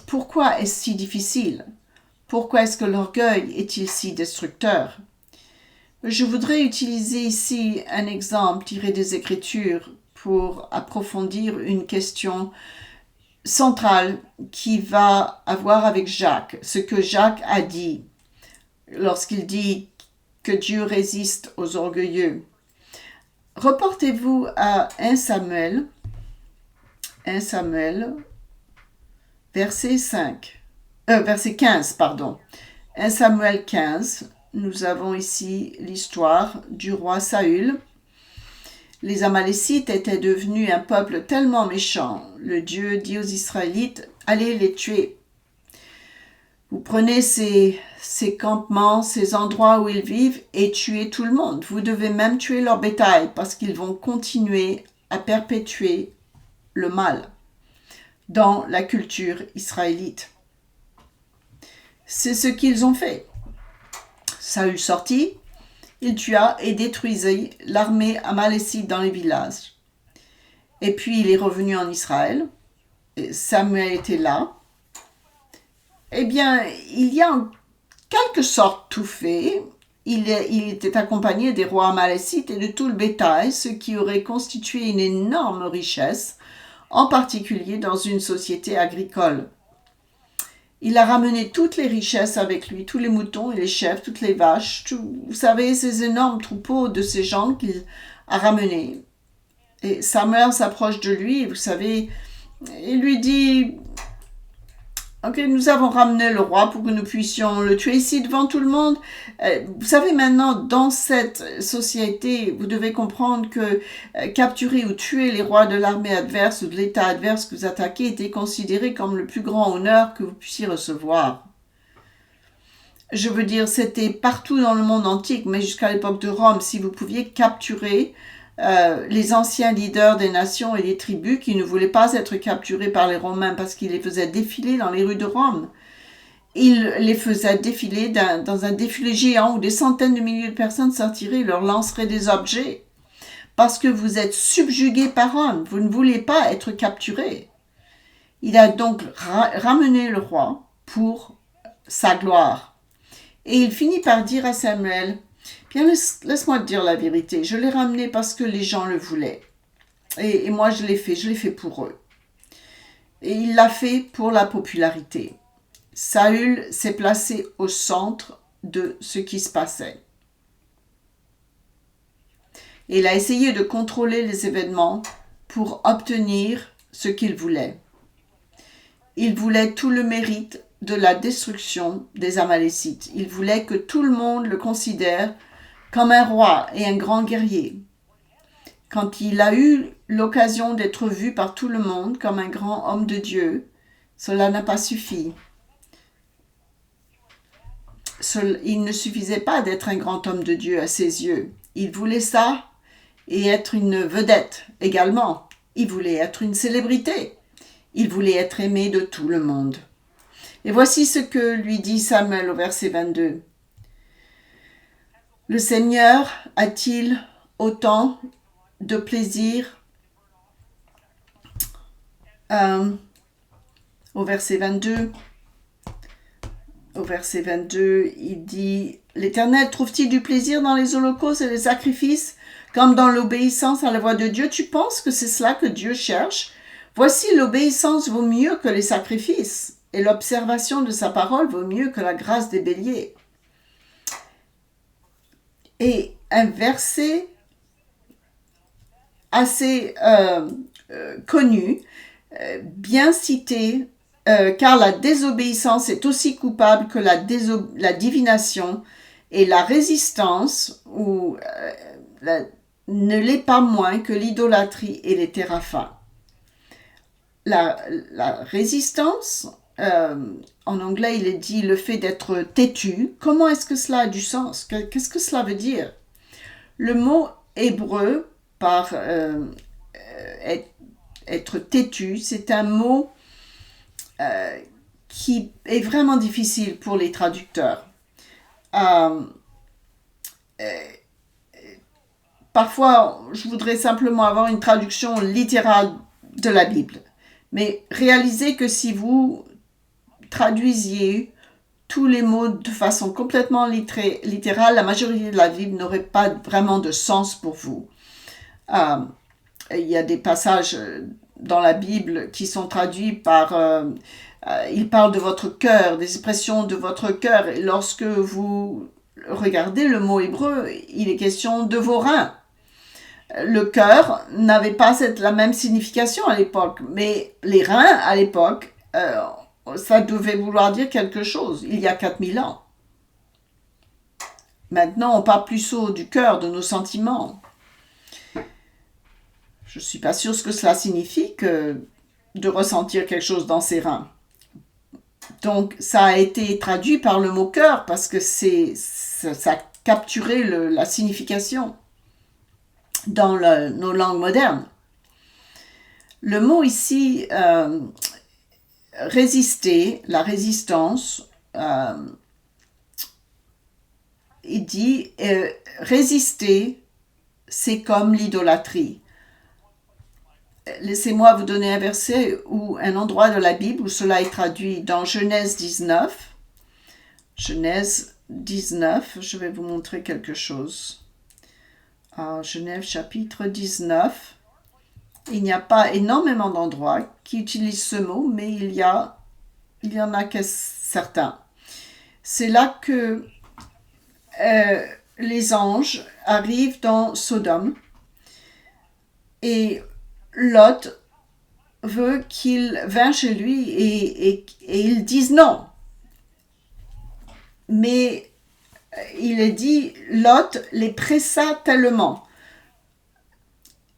Pourquoi est-ce si difficile? Pourquoi est-ce que l'orgueil est-il si destructeur? Je voudrais utiliser ici un exemple tiré des Écritures pour approfondir une question centrale qui va avoir avec Jacques, ce que Jacques a dit lorsqu'il dit que Dieu résiste aux orgueilleux. Reportez-vous à 1 Samuel verset 15, pardon. 1 Samuel 15, nous avons ici l'histoire du roi Saül. Les Amalécites étaient devenus un peuple tellement méchant. Le Dieu dit aux Israélites, allez les tuer. Vous prenez ces campements, ces endroits où ils vivent et tuez tout le monde. Vous devez même tuer leur bétail parce qu'ils vont continuer à perpétuer le mal dans la culture israélite. C'est ce qu'ils ont fait. Saül sortit, il tua et détruisit l'armée amalécite dans les villages. Et puis il est revenu en Israël. Et Samuel était là. Eh bien, il y a en quelque sorte tout fait. Il était accompagné des rois amalécites et de tout le bétail, ce qui aurait constitué une énorme richesse, en particulier dans une société agricole. Il a ramené toutes les richesses avec lui, tous les moutons et les chèvres, toutes les vaches, vous savez, ces énormes troupeaux de ces gens qu'il a ramenés. Et Samuel s'approche de lui, vous savez, il lui dit « Ok, nous avons ramené le roi pour que nous puissions le tuer ici devant tout le monde. Vous savez maintenant, dans cette société, vous devez comprendre que capturer ou tuer les rois de l'armée adverse ou de l'état adverse que vous attaquez était considéré comme le plus grand honneur que vous puissiez recevoir. Je veux dire, c'était partout dans le monde antique, mais jusqu'à l'époque de Rome, si vous pouviez capturer les anciens leaders des nations et des tribus qui ne voulaient pas être capturés par les Romains parce qu'ils les faisaient défiler dans les rues de Rome. Ils les faisaient défiler dans un défilé géant où des centaines de milliers de personnes sortiraient et leur lanceraient des objets. Parce que vous êtes subjugués par Rome, vous ne voulez pas être capturés. Il a donc ramené le roi pour sa gloire. Et il finit par dire à Samuel, bien, laisse-moi te dire la vérité. Je l'ai ramené parce que les gens le voulaient. Et moi, je l'ai fait pour eux. Et il l'a fait pour la popularité. Saül s'est placé au centre de ce qui se passait. Et il a essayé de contrôler les événements pour obtenir ce qu'il voulait. Il voulait tout le mérite de la destruction des Amalécites. Il voulait que tout le monde le considère comme un roi et un grand guerrier. Quand il a eu l'occasion d'être vu par tout le monde comme un grand homme de Dieu, cela n'a pas suffi. Il ne suffisait pas d'être un grand homme de Dieu à ses yeux. Il voulait ça et être une vedette également. Il voulait être une célébrité. Il voulait être aimé de tout le monde. Et voici ce que lui dit Samuel au verset 22. Le Seigneur a-t-il autant de plaisir au verset 22, il dit « L'Éternel trouve-t-il du plaisir dans les holocaustes et les sacrifices, comme dans l'obéissance à la voix de Dieu? Tu penses que c'est cela que Dieu cherche? Voici, l'obéissance vaut mieux que les sacrifices, et l'observation de sa parole vaut mieux que la grâce des béliers. » Et un verset assez connu, bien cité, car la désobéissance est aussi coupable que la divination, et la résistance ne l'est pas moins que l'idolâtrie et les téraphins. La résistance, en anglais il est dit le fait d'être têtu. Comment est-ce que cela a du sens? Qu'est-ce que cela veut dire? Le mot hébreu par être têtu, c'est un mot qui est vraiment difficile pour les traducteurs. Parfois, je voudrais simplement avoir une traduction littérale de la Bible. Mais réalisez que si vous traduisiez tous les mots de façon complètement littérale, la majorité de la Bible n'aurait pas vraiment de sens pour vous. Il y a des passages dans la Bible qui sont traduits par... il parle de votre cœur, des expressions de votre cœur. Et lorsque vous regardez le mot hébreu, il est question de vos reins. Le cœur n'avait pas la même signification à l'époque, mais les reins à l'époque ça devait vouloir dire quelque chose il y a 4000 ans. Maintenant, on part plus haut du cœur, de nos sentiments. Je ne suis pas sûre ce que cela signifie que de ressentir quelque chose dans ses reins. Donc, ça a été traduit par le mot cœur parce que ça a capturé la signification dans nos langues modernes. Le mot ici, résister, la résistance, il dit résister, c'est comme l'idolâtrie. Laissez-moi vous donner un verset ou un endroit de la Bible où cela est traduit dans Genèse 19. Genèse 19, je vais vous montrer quelque chose. Genèse chapitre 19. Il n'y a pas énormément d'endroits qui utilisent ce mot, mais il y en a que certains. C'est là que les anges arrivent dans Sodome et Lot veut qu'il vienne chez lui et ils disent non. Mais il est dit, Lot les pressa tellement.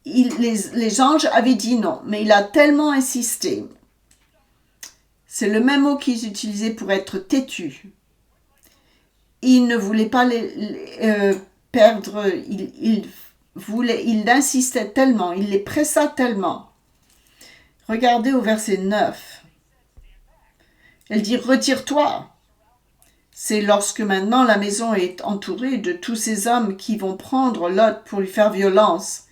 Les anges avaient dit non, mais il a tellement insisté. C'est le même mot qu'ils utilisaient pour être têtu. Il ne voulait pas les perdre, il insistait tellement, il les pressa tellement. Regardez au verset 9. Elle dit, retire-toi. C'est lorsque maintenant la maison est entourée de tous ces hommes qui vont prendre Lot pour lui faire violence.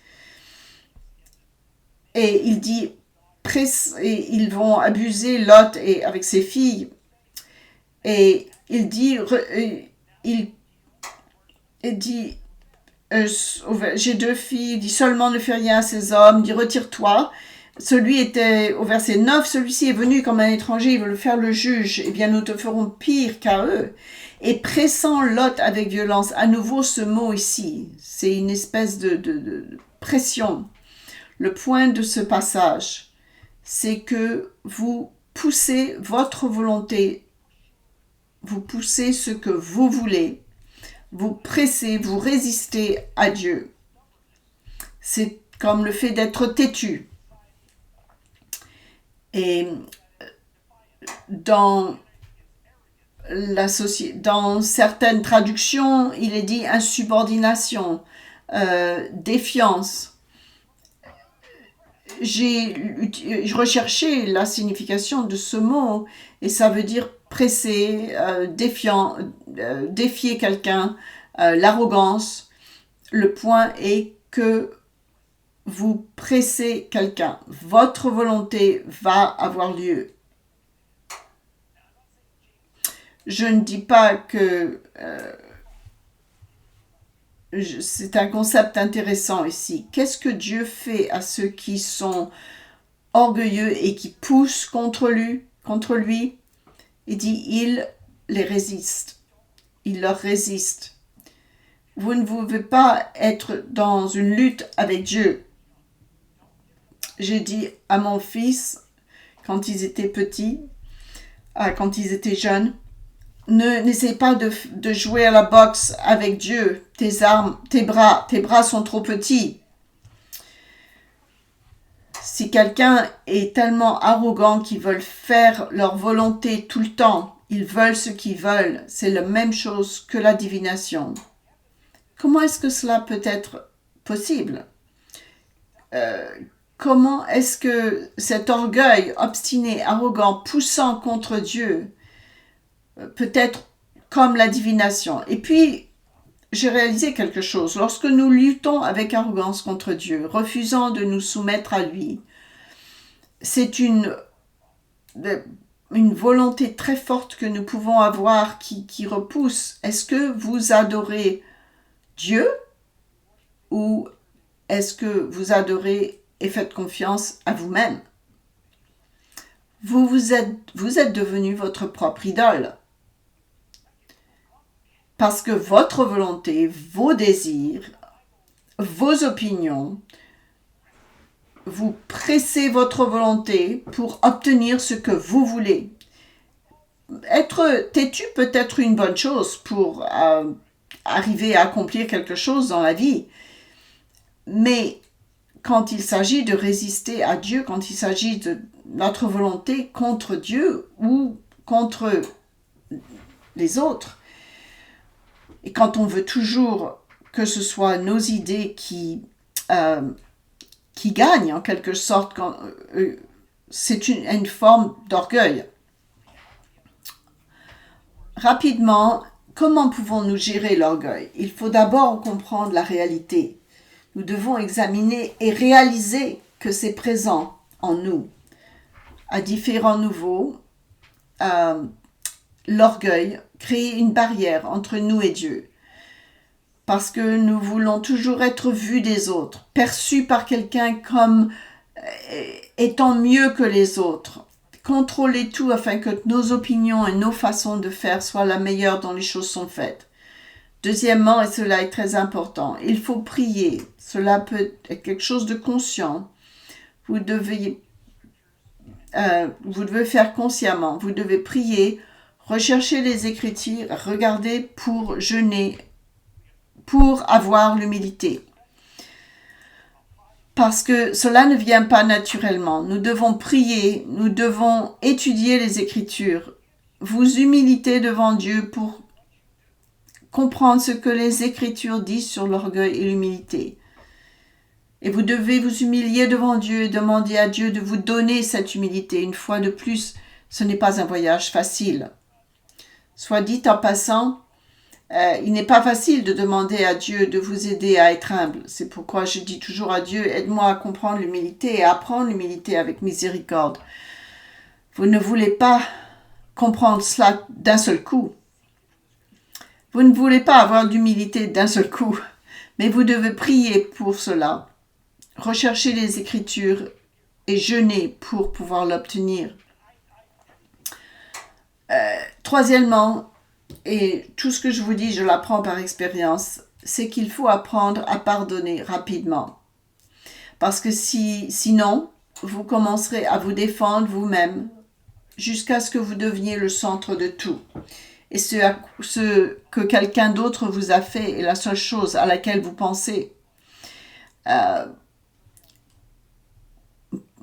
Et il dit, et ils vont abuser Lot avec ses filles. Et il dit, j'ai 2 filles, il dit seulement ne fais rien à ces hommes, il dit retire-toi. Celui était au verset 9, celui-ci est venu comme un étranger, il veut le faire le juge. Eh bien, nous te ferons pire qu'à eux. Et pressant Lot avec violence, à nouveau ce mot ici, c'est une espèce de pression. Le point de ce passage, c'est que vous poussez votre volonté, vous poussez ce que vous voulez, vous pressez, vous résistez à Dieu. C'est comme le fait d'être têtu. Et dans certaines traductions, il est dit insubordination, défiance. J'ai recherché la signification de ce mot et ça veut dire presser, défiant, défier quelqu'un, l'arrogance. Le point est que vous pressez quelqu'un. Votre volonté va avoir lieu. Je ne dis pas que c'est un concept intéressant ici. Qu'est-ce que Dieu fait à ceux qui sont orgueilleux et qui poussent contre lui? Il dit, il les résiste. Il leur résiste. Vous ne pouvez pas être dans une lutte avec Dieu. J'ai dit à mon fils, quand ils étaient petits, quand ils étaient jeunes, n'essaie pas de jouer à la boxe avec Dieu. Tes bras sont trop petits. Si quelqu'un est tellement arrogant qu'ils veulent faire leur volonté tout le temps, ils veulent ce qu'ils veulent, c'est la même chose que la divination. Comment est-ce que cela peut être possible? Comment est-ce que cet orgueil obstiné, arrogant, poussant contre Dieu peut être comme la divination? Et puis, j'ai réalisé quelque chose. Lorsque nous luttons avec arrogance contre Dieu, refusant de nous soumettre à lui, c'est une volonté très forte que nous pouvons avoir qui repousse. Est-ce que vous adorez Dieu ou est-ce que vous adorez et faites confiance à vous-même? Vous êtes devenu votre propre idole. Parce que votre volonté, vos désirs, vos opinions, vous pressez votre volonté pour obtenir ce que vous voulez. être têtu peut être une bonne chose pour arriver à accomplir quelque chose dans la vie. Mais quand il s'agit de résister à Dieu, quand il s'agit de notre volonté contre Dieu ou contre les autres, et quand on veut toujours que ce soit nos idées qui gagnent en quelque sorte, c'est une forme d'orgueil. Rapidement, comment pouvons-nous gérer l'orgueil? Il faut d'abord comprendre la réalité. Nous devons examiner et réaliser que c'est présent en nous. À différents niveaux, l'orgueil crée une barrière entre nous et Dieu. Parce que nous voulons toujours être vus des autres, perçus par quelqu'un comme étant mieux que les autres. Contrôler tout afin que nos opinions et nos façons de faire soient la meilleure dont les choses sont faites. Deuxièmement, et cela est très important, il faut prier. Cela peut être quelque chose de conscient. Vous devez faire consciemment. Vous devez prier, rechercher les Écritures, regarder pour jeûner, pour avoir l'humilité. Parce que cela ne vient pas naturellement. Nous devons prier, nous devons étudier les Écritures, vous humiliter devant Dieu pour comprendre ce que les Écritures disent sur l'orgueil et l'humilité. Et vous devez vous humilier devant Dieu et demander à Dieu de vous donner cette humilité. Une fois de plus, ce n'est pas un voyage facile. Soit dit en passant, il n'est pas facile de demander à Dieu de vous aider à être humble. C'est pourquoi je dis toujours à Dieu, aide-moi à comprendre l'humilité et à apprendre l'humilité avec miséricorde. Vous ne voulez pas comprendre cela d'un seul coup. Vous ne voulez pas avoir d'humilité d'un seul coup, mais vous devez prier pour cela, rechercher les Écritures et jeûner pour pouvoir l'obtenir. Troisièmement, et tout ce que je vous dis, je l'apprends par expérience, c'est qu'il faut apprendre à pardonner rapidement. Parce que sinon, vous commencerez à vous défendre vous-même jusqu'à ce que vous deveniez le centre de tout. Et ce que quelqu'un d'autre vous a fait est la seule chose à laquelle vous pensez.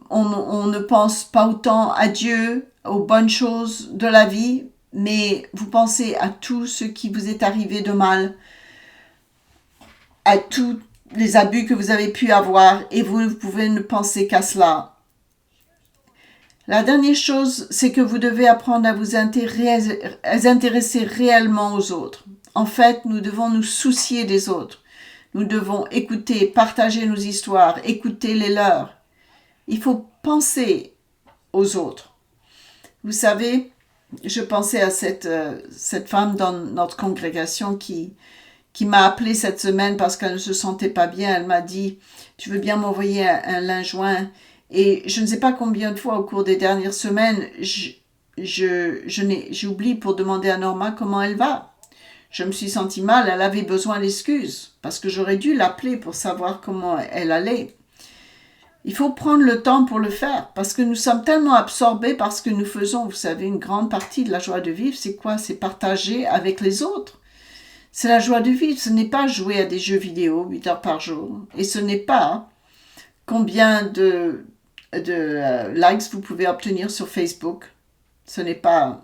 On ne pense pas autant à Dieu, aux bonnes choses de la vie, mais vous pensez à tout ce qui vous est arrivé de mal, à tous les abus que vous avez pu avoir, et vous ne pouvez ne penser qu'à cela. La dernière chose, c'est que vous devez apprendre à vous intéresser réellement aux autres. En fait, nous devons nous soucier des autres. Nous devons écouter, partager nos histoires, écouter les leurs. Il faut penser aux autres. Vous savez, je pensais à cette femme dans notre congrégation qui m'a appelée cette semaine parce qu'elle ne se sentait pas bien. Elle m'a dit, tu veux bien m'envoyer un linge joint? Et je ne sais pas combien de fois au cours des dernières semaines, j'ai oublié pour demander à Norma comment elle va. Je me suis sentie mal, elle avait besoin d'excuses parce que j'aurais dû l'appeler pour savoir comment elle allait. Il faut prendre le temps pour le faire parce que nous sommes tellement absorbés par ce que nous faisons. Vous savez, une grande partie de la joie de vivre, c'est quoi? C'est partager avec les autres. C'est la joie de vivre. Ce n'est pas jouer à des jeux vidéo 8 heures par jour. Et ce n'est pas combien de likes vous pouvez obtenir sur Facebook. Ce n'est pas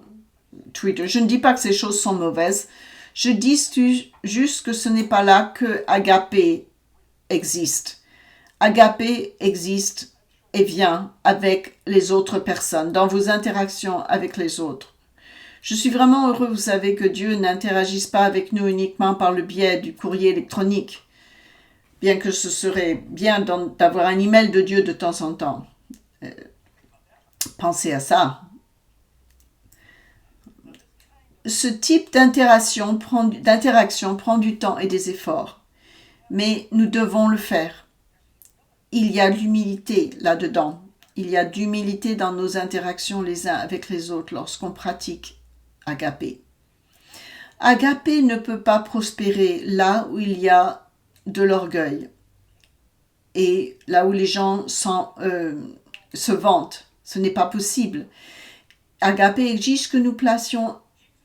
Twitter. Je ne dis pas que ces choses sont mauvaises. Je dis juste que ce n'est pas là que Agapé existe. Agapé existe et vient avec les autres personnes, dans vos interactions avec les autres. Je suis vraiment heureux, vous savez, que Dieu n'interagisse pas avec nous uniquement par le biais du courrier électronique, bien que ce serait bien d'avoir un email de Dieu de temps en temps. Pensez à ça. Ce type d'interaction prend du temps et des efforts, mais nous devons le faire. Il y a de l'humilité là-dedans. Il y a d'humilité dans nos interactions les uns avec les autres lorsqu'on pratique Agapé. Agapé ne peut pas prospérer là où il y a de l'orgueil et là où les gens se vantent. Ce n'est pas possible. Agapé exige que nous placions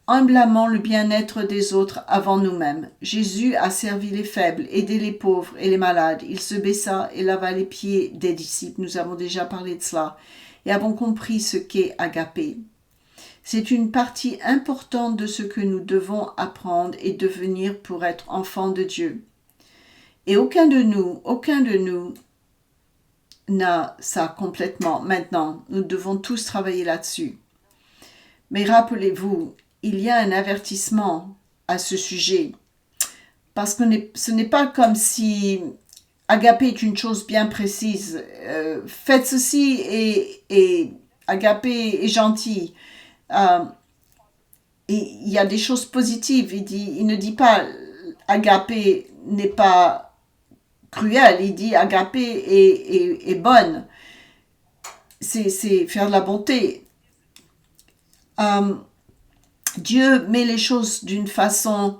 humblement le bien-être des autres avant nous-mêmes. Jésus a servi les faibles, aidé les pauvres et les malades. Il se baissa et lava les pieds des disciples. Nous avons déjà parlé de cela et avons compris ce qu'est Agapé. C'est une partie importante de ce que nous devons apprendre et devenir pour être enfants de Dieu. Et aucun de nous n'a ça complètement maintenant. Nous devons tous travailler là-dessus. Mais rappelez-vous, il y a un avertissement à ce sujet. Parce que ce n'est pas comme si Agapé est une chose bien précise. Faites ceci et Agapé est gentil. Et il y a des choses positives. Il ne dit pas Agapé n'est pas cruel. Il dit Agapé est bonne. C'est faire de la bonté. Dieu met les choses d'une façon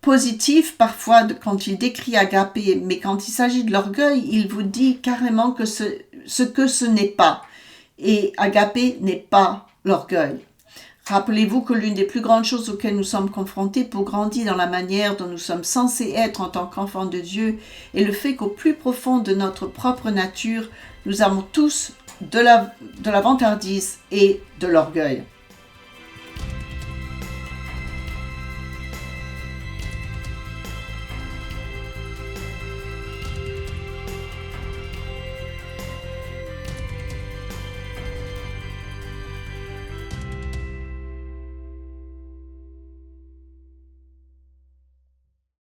positive parfois quand il décrit Agapé, mais quand il s'agit de l'orgueil, il vous dit carrément que ce que ce n'est pas. Et Agapé n'est pas l'orgueil. Rappelez-vous que l'une des plus grandes choses auxquelles nous sommes confrontés pour grandir dans la manière dont nous sommes censés être en tant qu'enfants de Dieu est le fait qu'au plus profond de notre propre nature, nous avons tous de la vantardise et de l'orgueil.